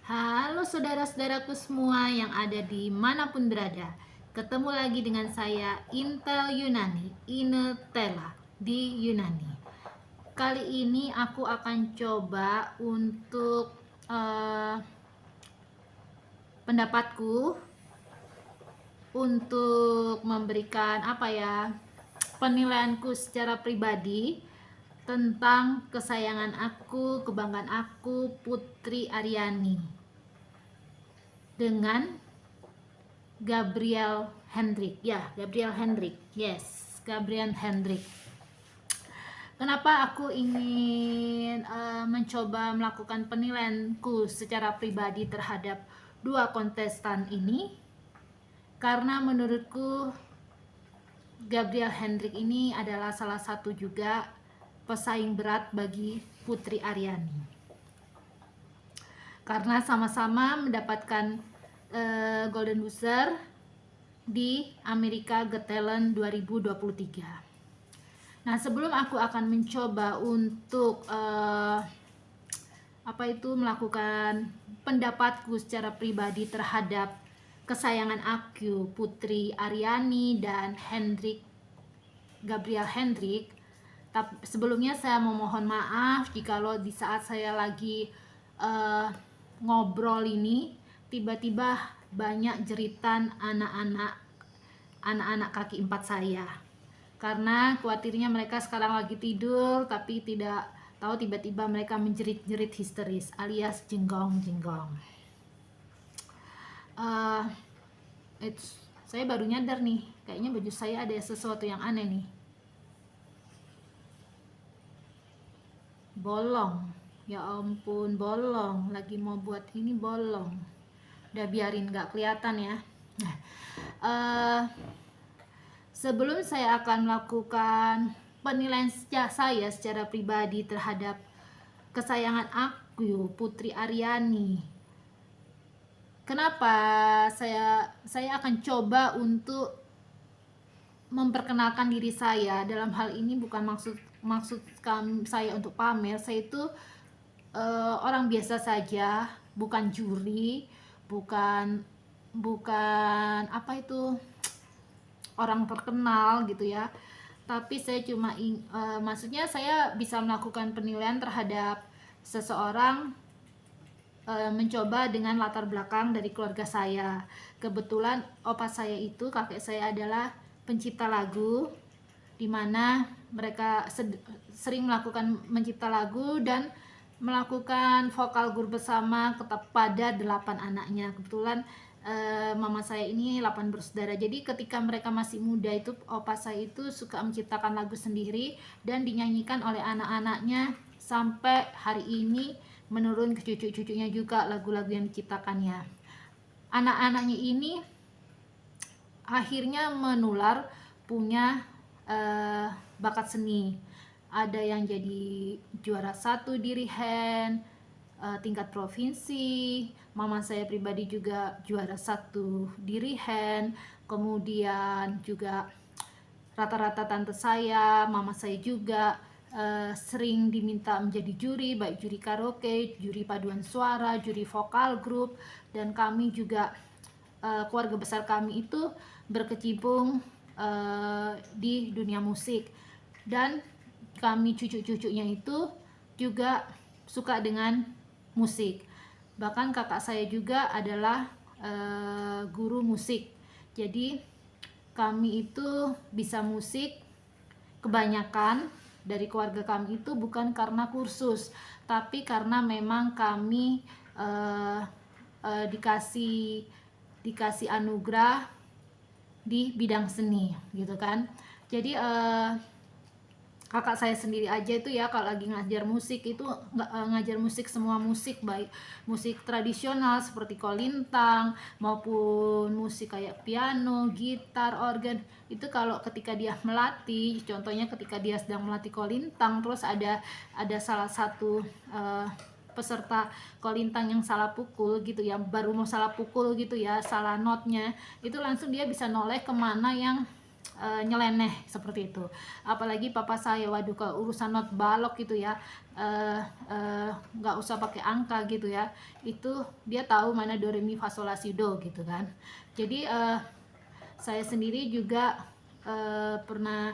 Halo saudara-saudaraku semua yang ada di manapun berada. Ketemu lagi dengan saya Intel Yunani, Inetela di Yunani. Kali ini aku akan coba untuk pendapatku untuk memberikan penilaianku secara pribadi tentang kesayangan aku, kebanggaan aku, Putri Aryani dengan Gabriel Hendrik. Ya, Gabriel Hendrik. Yes, Gabriel Hendrik. Kenapa aku ingin mencoba melakukan penilaianku secara pribadi terhadap dua kontestan ini? Karena menurutku Gabriel Hendrik ini adalah salah satu juga pesaing berat bagi Putri Aryani. Karena sama-sama mendapatkan Golden Buzzer di America Got Talent 2023. Nah, sebelum aku akan mencoba untuk melakukan pendapatku secara pribadi terhadap kesayangan aku, Putri Aryani dan Gabriel Hendrik. Tapi sebelumnya saya memohon maaf jikalau di saat saya lagi ngobrol ini tiba-tiba banyak jeritan anak-anak kaki empat saya, karena khawatirnya mereka sekarang lagi tidur tapi tidak tahu tiba-tiba mereka menjerit-jerit histeris alias jenggong-jenggong. Saya baru nyadar nih, kayaknya baju saya ada sesuatu yang aneh nih. Bolong, ya ampun, bolong. Lagi mau buat ini bolong. Udah biarin gak kelihatan ya. Sebelum saya akan melakukan penilaian saya secara pribadi terhadap kesayangan aku, Putri Aryani, kenapa saya akan coba untuk memperkenalkan diri saya. Dalam hal ini bukan maksud saya untuk pamer. Saya itu orang biasa saja, bukan juri, bukan orang terkenal gitu ya. Tapi saya cuma maksudnya saya bisa melakukan penilaian terhadap seseorang mencoba dengan latar belakang dari keluarga saya. Kebetulan opa saya itu, kakek saya adalah pencipta lagu, dimana mereka sering melakukan mencipta lagu dan melakukan vokal grup bersama kepada 8 anaknya. Kebetulan mama saya ini 8 bersaudara. Jadi ketika mereka masih muda itu, opa saya itu suka menciptakan lagu sendiri dan dinyanyikan oleh anak-anaknya sampai hari ini menurun ke cucu-cucunya juga lagu-lagu yang diciptakannya. Anak-anaknya ini akhirnya menular punya bakat seni. Ada yang jadi juara 1 dirihen tingkat provinsi. Mama saya pribadi juga juara 1 dirihen. Kemudian juga rata-rata tante saya, mama saya juga sering diminta menjadi juri, baik juri karaoke, juri paduan suara, juri vokal grup. Dan kami juga keluarga besar kami itu berkecimpung di dunia musik, dan kami cucu-cucunya itu juga suka dengan musik. Bahkan kakak saya juga adalah guru musik. Jadi kami itu bisa musik kebanyakan dari keluarga kami itu bukan karena kursus, tapi karena memang kami dikasih anugerah di bidang seni gitu kan. Jadi kakak saya sendiri aja itu ya kalau lagi ngajar musik itu ngajar musik, semua musik, baik musik tradisional seperti kolintang maupun musik kayak piano, gitar, organ. Itu kalau ketika dia melatih, contohnya ketika dia sedang melatih kolintang, terus ada salah satu peserta kolintang yang salah pukul gitu ya, baru mau salah pukul gitu ya, salah notnya, itu langsung dia bisa noleh kemana yang nyeleneh seperti itu. Apalagi papa saya, waduh, ke urusan not balok gitu ya, nggak usah pakai angka gitu ya, itu dia tahu mana do re mi fa sol la si do gitu kan. Jadi saya sendiri juga pernah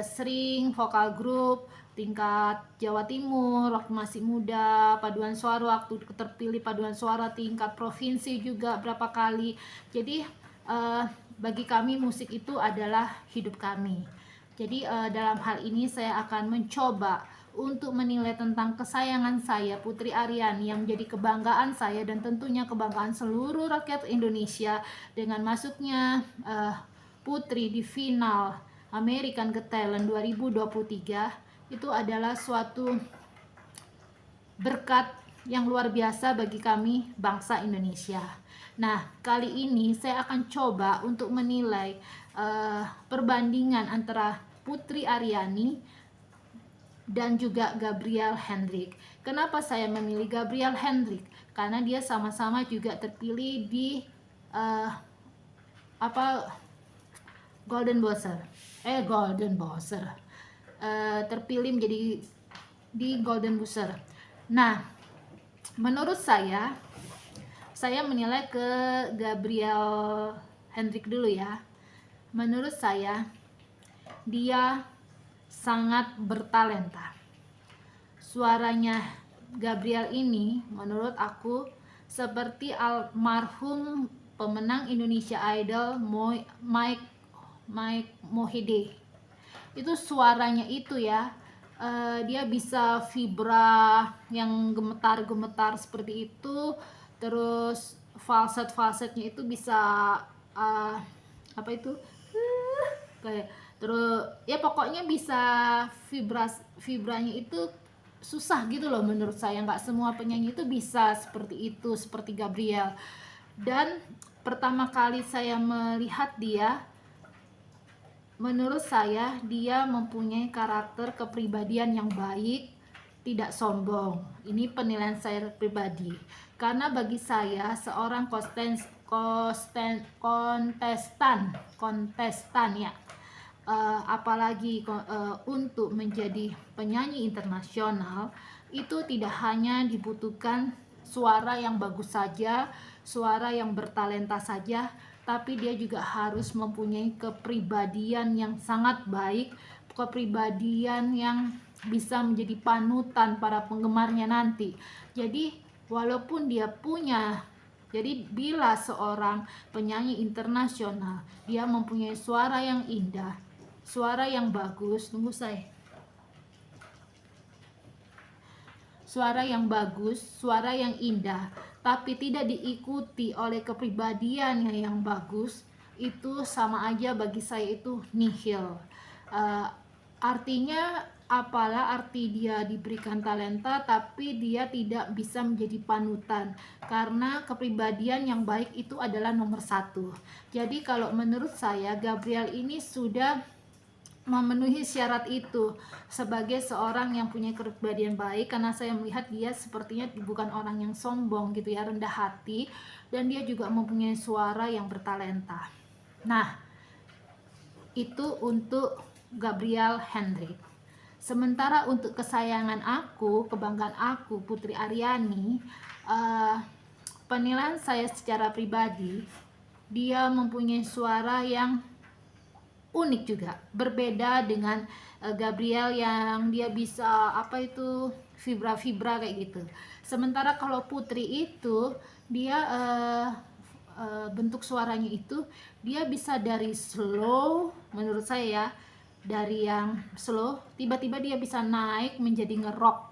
sering vokal grup tingkat Jawa Timur waktu masih muda, paduan suara waktu terpilih paduan suara tingkat provinsi juga berapa kali. Jadi bagi kami musik itu adalah hidup kami. Jadi dalam hal ini saya akan mencoba untuk menilai tentang kesayangan saya Putri Aryani yang menjadi kebanggaan saya dan tentunya kebanggaan seluruh rakyat Indonesia dengan masuknya Putri di final American Got Talent 2023. Itu adalah suatu berkat yang luar biasa bagi kami bangsa Indonesia. Nah, kali ini saya akan coba untuk menilai perbandingan antara Putri Aryani dan juga Gabriel Hendrik. Kenapa saya memilih Gabriel Hendrik? Karena dia sama-sama juga terpilih di Golden Buzzer. Terpilih menjadi di Golden Buzzer. Nah, menurut saya menilai ke Gabriel Hendrik dulu ya. Menurut saya dia sangat bertalenta. Suaranya Gabriel ini menurut aku seperti almarhum pemenang Indonesia Idol Mike Mohede. Itu suaranya itu ya, dia bisa vibra yang gemetar-gemetar seperti itu, terus falsetnya itu bisa kayak terus ya pokoknya bisa vibranya itu susah gitu loh menurut saya. Nggak semua penyanyi itu bisa seperti itu, seperti Gabriel. Dan pertama kali saya melihat dia, menurut saya dia mempunyai karakter kepribadian yang baik, tidak sombong. Ini penilaian saya pribadi. Karena bagi saya seorang kontestan ya, apalagi untuk menjadi penyanyi internasional, itu tidak hanya dibutuhkan suara yang bagus saja, suara yang bertalenta saja, tapi dia juga harus mempunyai kepribadian yang sangat baik, kepribadian yang bisa menjadi panutan para penggemarnya nanti. Jadi walaupun dia punya, jadi bila seorang penyanyi internasional dia mempunyai suara yang indah, suara yang bagus, suara yang bagus, suara yang indah, tapi tidak diikuti oleh kepribadian yang bagus, itu sama aja bagi saya itu nihil. Artinya apalah arti dia diberikan talenta tapi dia tidak bisa menjadi panutan, karena kepribadian yang baik itu adalah nomor satu. Jadi kalau menurut saya Gabriel ini sudah memenuhi syarat itu sebagai seorang yang punya kepribadian baik, karena saya melihat dia sepertinya bukan orang yang sombong gitu ya, rendah hati, dan dia juga mempunyai suara yang bertalenta. Nah, itu untuk Gabriel Hendrik. Sementara untuk kesayangan aku, kebanggaan aku, Putri Aryani, penilaian saya secara pribadi, dia mempunyai suara yang unik juga, berbeda dengan Gabriel yang dia bisa vibra kayak gitu. Sementara kalau Putri itu dia bentuk suaranya itu dia bisa dari slow, menurut saya ya, dari yang slow tiba-tiba dia bisa naik menjadi ngerok,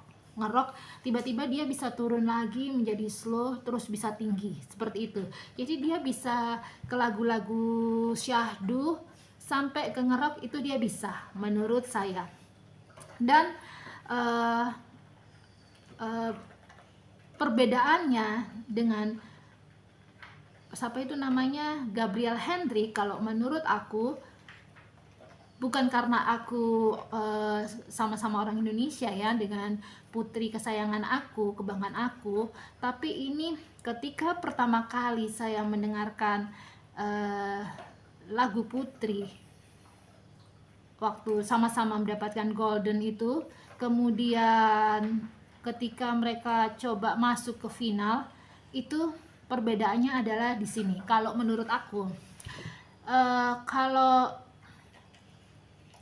tiba-tiba dia bisa turun lagi menjadi slow, terus bisa tinggi seperti itu. Jadi dia bisa ke lagu-lagu syahdu sampai ke ngerok, itu dia bisa menurut saya. Dan perbedaannya dengan Gabriel Hendrik, kalau menurut aku, bukan karena aku sama-sama orang Indonesia ya dengan putri kesayangan aku, kebanggaan aku, tapi ini ketika pertama kali saya mendengarkan lagu Putri, waktu sama-sama mendapatkan golden itu. Kemudian ketika mereka coba masuk ke final, itu perbedaannya adalah di sini. Kalau menurut aku, kalau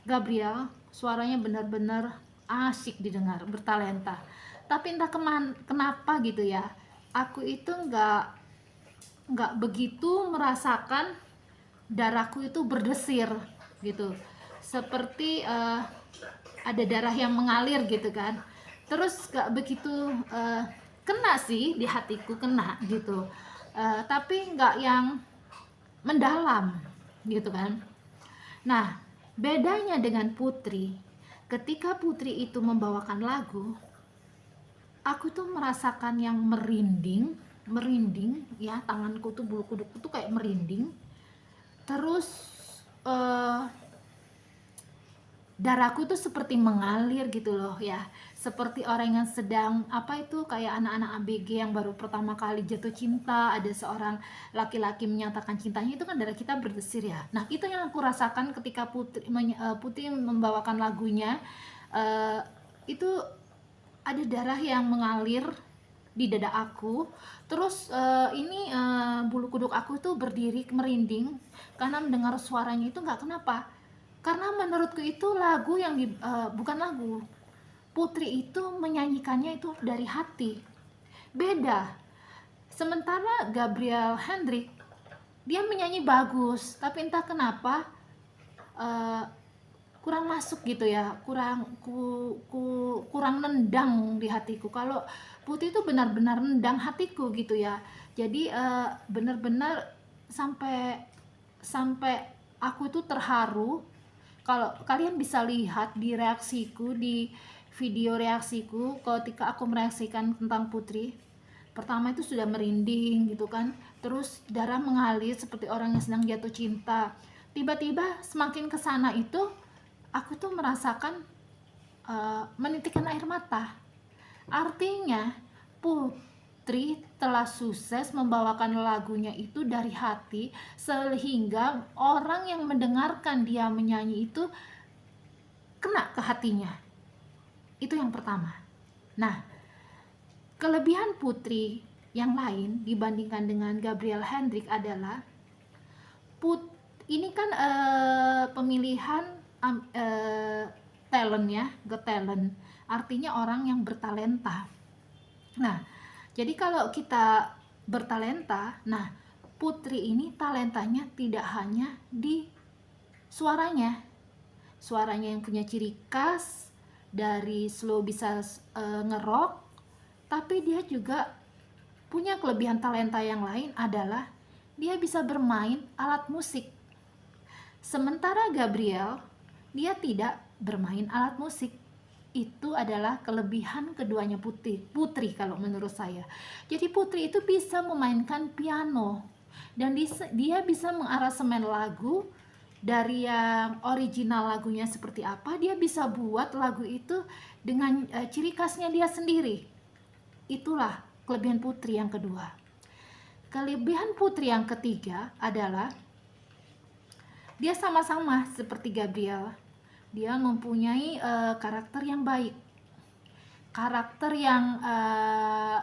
Gabriel suaranya benar-benar asik didengar, bertalenta. Tapi entah kenapa gitu ya, aku itu nggak begitu merasakan darahku itu berdesir gitu, seperti ada darah yang mengalir gitu kan. Terus nggak begitu kena sih di hatiku, kena gitu, tapi nggak yang mendalam gitu kan. Nah, bedanya dengan Putri, ketika Putri itu membawakan lagu, aku tuh merasakan yang merinding ya, tanganku tuh, bulu kudukku tuh kayak merinding. Terus darahku tuh seperti mengalir gitu loh ya, seperti orang yang sedang apa itu, kayak anak-anak ABG yang baru pertama kali jatuh cinta, ada seorang laki-laki menyatakan cintanya, itu kan darah kita berdesir ya. Nah, itu yang aku rasakan ketika Putri membawakan lagunya. Itu ada darah yang mengalir di dada aku. Terus bulu kuduk aku tuh berdiri merinding karena mendengar suaranya itu. Nggak kenapa, karena menurutku itu lagu yang bukan lagu. Putri itu menyanyikannya itu dari hati, beda. Sementara Gabriel Hendrik, dia menyanyi bagus, tapi entah kenapa kurang masuk gitu ya, kurang nendang di hatiku. Kalau Putri itu benar-benar nendang hatiku gitu ya. Jadi benar-benar sampai aku itu terharu. Kalau kalian bisa lihat di reaksiku, di video reaksiku ketika aku mereaksikan tentang Putri, pertama itu sudah merinding gitu kan, terus darah mengalir seperti orang yang sedang jatuh cinta. Tiba-tiba semakin kesana itu aku tuh merasakan menitikkan air mata. Artinya Putri telah sukses membawakan lagunya itu dari hati, sehingga orang yang mendengarkan dia menyanyi itu kena ke hatinya. Itu yang pertama. Nah, kelebihan Putri yang lain dibandingkan dengan Gabriel Hendrik adalah ini kan pemilihan talent ya, Got Talent, artinya orang yang bertalenta. Nah, jadi kalau kita bertalenta, nah Putri ini talentanya tidak hanya di suaranya yang punya ciri khas dari slow bisa ngerok, tapi dia juga punya kelebihan talenta yang lain adalah dia bisa bermain alat musik. Sementara Gabriel, dia tidak bermain alat musik. Itu adalah kelebihan keduanya Putri kalau menurut saya. Jadi Putri itu bisa memainkan piano, dan dia bisa mengaransemen lagu dari yang original lagunya seperti apa, dia bisa buat lagu itu dengan ciri khasnya dia sendiri. Itulah kelebihan Putri yang kedua. Kelebihan Putri yang ketiga adalah dia sama-sama seperti Gabriel. Dia mempunyai karakter yang baik, karakter yang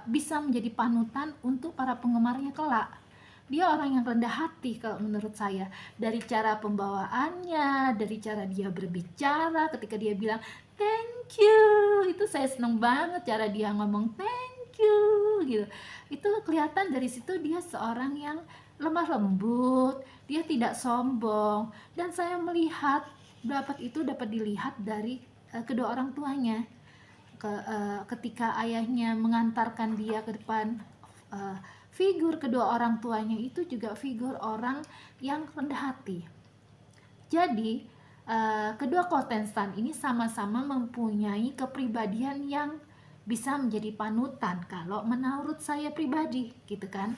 bisa menjadi panutan untuk para penggemarnya kelak. Dia orang yang rendah hati kalau menurut saya, dari cara pembawaannya, dari cara dia berbicara ketika dia bilang thank you, itu saya seneng banget cara dia ngomong thank you gitu. Itu kelihatan dari situ dia seorang yang lemah lembut, dia tidak sombong, dan saya melihat dapat dilihat dari kedua orang tuanya. Ketika ayahnya mengantarkan dia ke depan, figur kedua orang tuanya itu juga figur orang yang rendah hati. Jadi kedua kontestan ini sama-sama mempunyai kepribadian yang bisa menjadi panutan kalau menurut saya pribadi gitu kan.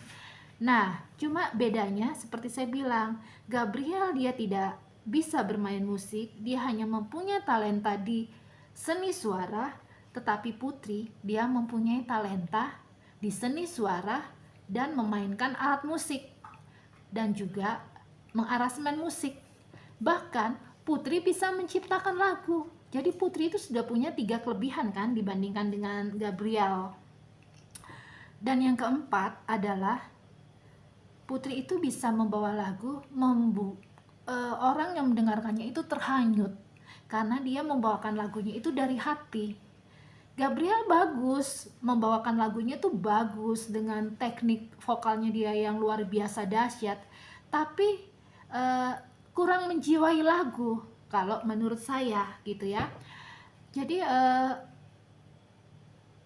Nah, cuma bedanya seperti saya bilang, Gabriel dia tidak bisa bermain musik, dia hanya mempunyai talenta di seni suara, tetapi Putri dia mempunyai talenta di seni suara dan memainkan alat musik dan juga mengaransemen musik. Bahkan Putri bisa menciptakan lagu. Jadi Putri itu sudah punya 3 kelebihan kan dibandingkan dengan Gabriel. Dan yang keempat adalah Putri itu bisa membawa lagu, orang yang mendengarkannya itu terhanyut karena dia membawakan lagunya itu dari hati. Gabriel bagus, membawakan lagunya tuh bagus dengan teknik vokalnya dia yang luar biasa dahsyat, tapi kurang menjiwai lagu kalau menurut saya gitu ya. Jadi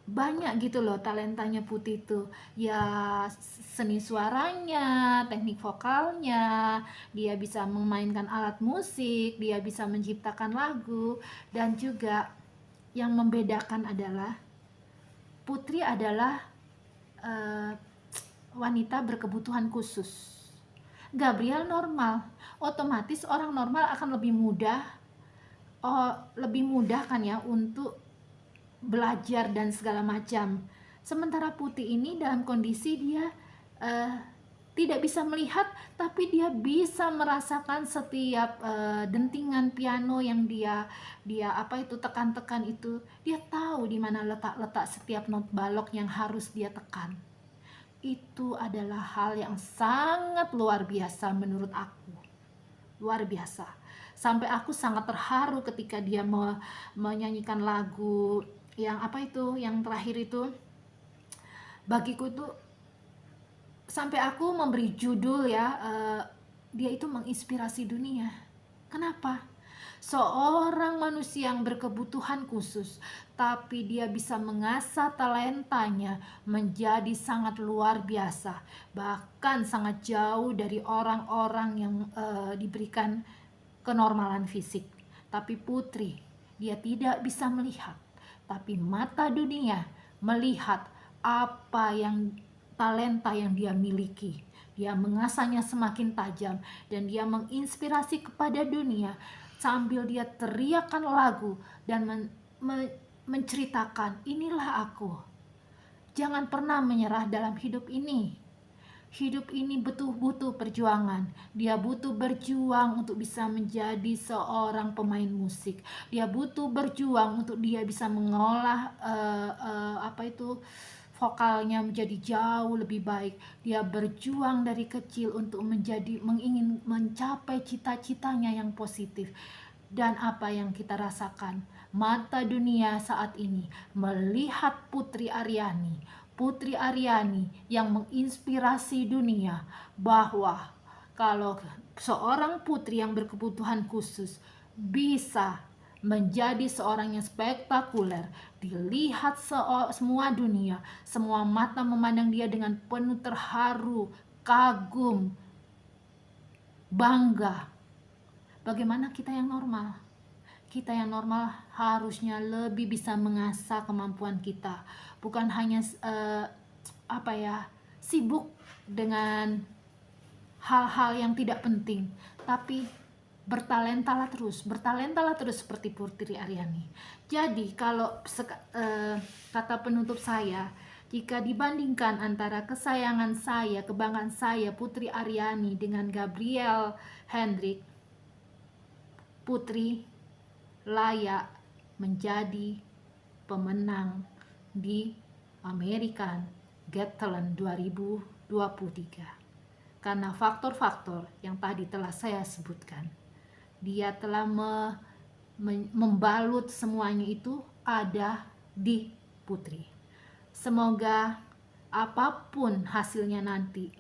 banyak gitu loh talentanya Putri itu ya, seni suaranya, teknik vokalnya, dia bisa memainkan alat musik, dia bisa menciptakan lagu, dan juga yang membedakan adalah Putri adalah wanita berkebutuhan khusus. Gabriel normal, otomatis orang normal akan lebih mudah kan ya untuk belajar dan segala macam. Sementara Putih ini dalam kondisi dia tidak bisa melihat, tapi dia bisa merasakan setiap dentingan piano yang dia tekan-tekan itu. Dia tahu di mana letak-letak setiap not balok yang harus dia tekan. Itu adalah hal yang sangat luar biasa menurut aku. Luar biasa. Sampai aku sangat terharu ketika dia menyanyikan lagu yang yang terakhir itu. Bagiku itu sampai aku memberi judul ya, dia itu menginspirasi dunia. Kenapa? Seorang manusia yang berkebutuhan khusus, tapi dia bisa mengasah talentanya menjadi sangat luar biasa, bahkan sangat jauh dari orang-orang yang diberikan kenormalan fisik. Tapi Putri, dia tidak bisa melihat, tapi mata dunia melihat apa yang talenta yang dia miliki. Dia mengasahnya semakin tajam dan dia menginspirasi kepada dunia sambil dia teriakkan lagu dan menceritakan, inilah aku. Jangan pernah menyerah dalam hidup ini. Hidup ini butuh perjuangan. Dia butuh berjuang untuk bisa menjadi seorang pemain musik. Dia butuh berjuang untuk dia bisa mengolah vokalnya menjadi jauh lebih baik. Dia berjuang dari kecil untuk ingin mencapai cita-citanya yang positif. Dan apa yang kita rasakan, mata dunia saat ini melihat Putri Aryani yang menginspirasi dunia, bahwa kalau seorang putri yang berkebutuhan khusus bisa menjadi seorang yang spektakuler, dilihat semua dunia, semua mata memandang dia dengan penuh terharu, kagum, bangga. Bagaimana kita yang normal? Kita yang normal harusnya lebih bisa mengasah kemampuan kita, bukan hanya sibuk dengan hal-hal yang tidak penting, tapi bertalentalah terus seperti Putri Aryani. Jadi kalau kata penutup saya, jika dibandingkan antara kesayangan saya, kebanggaan saya Putri Aryani dengan Gabriel Hendrik, Putri layak menjadi pemenang di American Got Talent 2023 karena faktor-faktor yang tadi telah saya sebutkan. Dia telah membalut semuanya itu ada di Putri. Semoga apapun hasilnya nanti,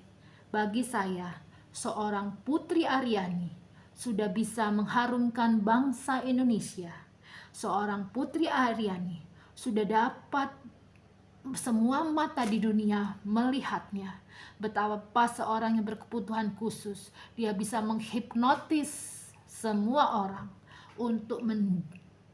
bagi saya seorang Putri Aryani sudah bisa mengharumkan bangsa Indonesia. Seorang Putri Aryani sudah dapat semua mata di dunia melihatnya. Betapa seorang yang berkebutuhan khusus, dia bisa menghipnotis semua orang untuk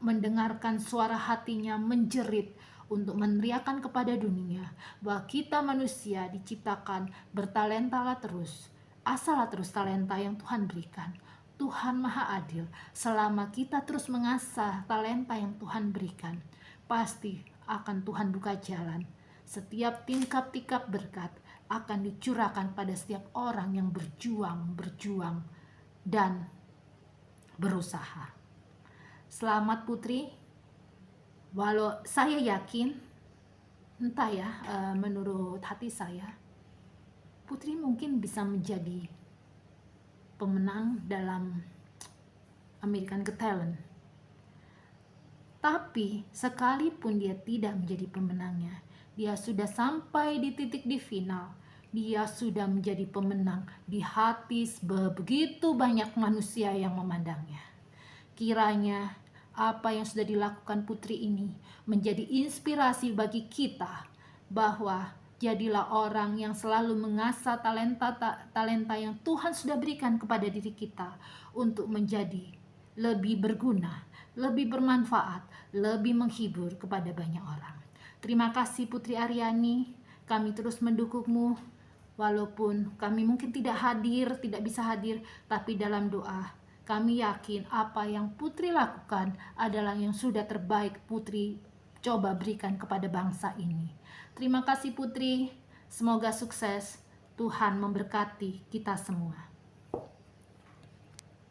mendengarkan suara hatinya menjerit, untuk meneriakkan kepada dunia bahwa kita manusia diciptakan bertalentalah terus. Asalah terus talenta yang Tuhan berikan. Tuhan Maha Adil. Selama kita terus mengasah talenta yang Tuhan berikan, pasti akan Tuhan buka jalan. Setiap tingkap-tingkap berkat akan dicurahkan pada setiap orang yang berjuang dan berusaha. Selamat Putri, walau saya yakin, entah ya, menurut hati saya, Putri mungkin bisa menjadi pemenang dalam American Got Talent. Tapi sekalipun dia tidak menjadi pemenangnya, dia sudah sampai di titik di final. Dia sudah menjadi pemenang di hati begitu banyak manusia yang memandangnya. Kiranya apa yang sudah dilakukan Putri ini menjadi inspirasi bagi kita, bahwa jadilah orang yang selalu mengasah talenta yang Tuhan sudah berikan kepada diri kita untuk menjadi lebih berguna, lebih bermanfaat, lebih menghibur kepada banyak orang. Terima kasih Putri Aryani, kami terus mendukungmu. Walaupun kami mungkin tidak bisa hadir, tapi dalam doa kami yakin apa yang Putri lakukan adalah yang sudah terbaik Putri coba berikan kepada bangsa ini. Terima kasih Putri, semoga sukses. Tuhan memberkati kita semua.